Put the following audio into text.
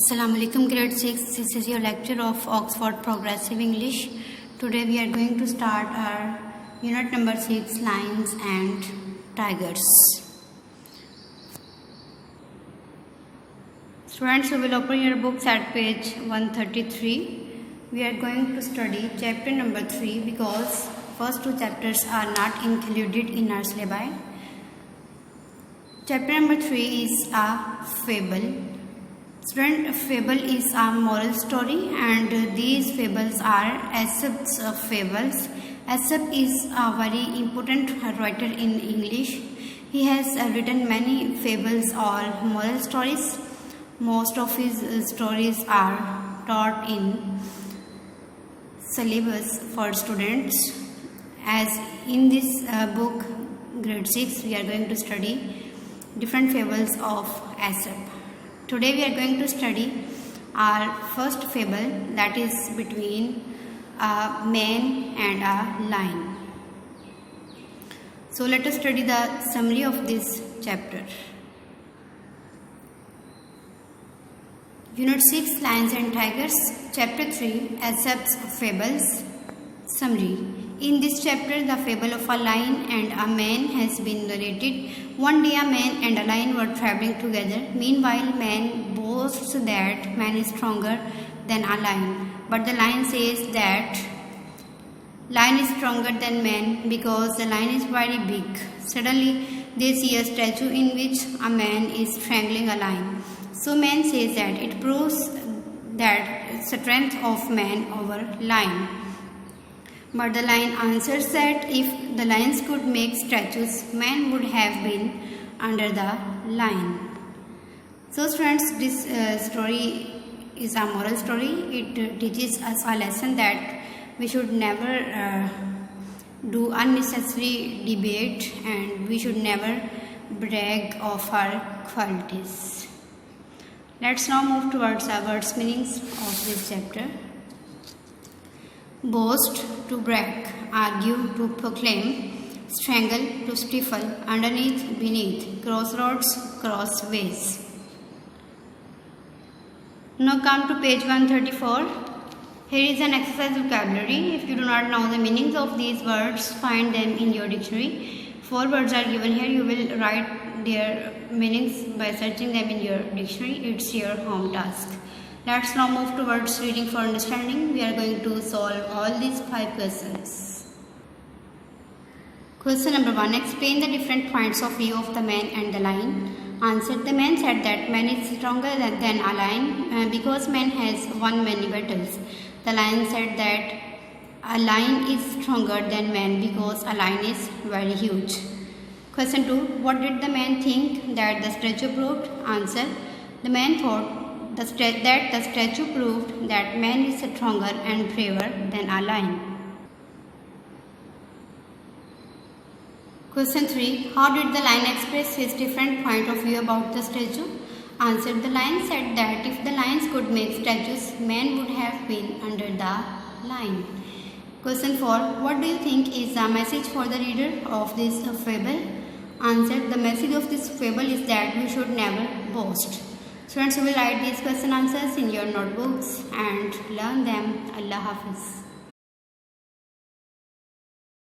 Assalamu alaikum, grade 6. This is your lecture of Oxford Progressive English. Today we are going to start our unit number 6, Lions and Tigers. Students, you will open your books at page 133. We are going to study chapter number 3 because first two chapters are not included in our syllabi. Chapter number 3 is a fable. Student, a fable is a moral story and these fables are Aesop's fables. Aesop is a very important writer in English. He has written many fables or moral stories. Most of his stories are taught in syllabus for students. As in this book, grade 6, we are going to study different fables of Aesop. Today we are going to study our first fable, that is between a man and a lion. So let us study the summary of this chapter. Unit 6, Lions and Tigers, Chapter 3, Aesop's Fables. Summary. In this chapter, the fable of a lion and a man has been narrated. One day a man and a lion were traveling together. Meanwhile, man boasts that man is stronger than a lion. But the lion says that lion is stronger than man because the lion is very big. Suddenly, they see a statue in which a man is strangling a lion. So man says that it proves that strength of man over lion. But the lion answers that if the lions could make statues, man would have been under the lion. So students, this story is a moral story. It teaches us a lesson that we should never do unnecessary debate and we should never brag of our qualities. Let's now move towards our words meanings of this chapter. Boast, to brag, argue, to proclaim, strangle, to stifle, underneath, beneath, crossroads, crossways. Now come to page 134. Here is an exercise vocabulary. If you do not know the meanings of these words, find them in your dictionary. 4 words are given here. You will write their meanings by searching them in your dictionary. It's your home task. Let's now move towards reading for understanding. We are going to solve all these 5 questions. Question number 1. Explain the different points of view of the man and the lion. Answer. The man said that man is stronger than a lion because man has won many battles. The lion said that a lion is stronger than man because a lion is very huge. Question 2. What did the man think that the statue proved? Answer. The man thought that the statue proved that man is stronger and braver than a lion. Question 3. How did the lion express his different point of view about the statue? Answer. The lion said that if the lions could make statues, man would have been under the lion. Question 4. What do you think is the message for the reader of this fable? Answer. The message of this fable is that we should never boast. Students, you will write these question answers in your notebooks and learn them. Allah Hafiz.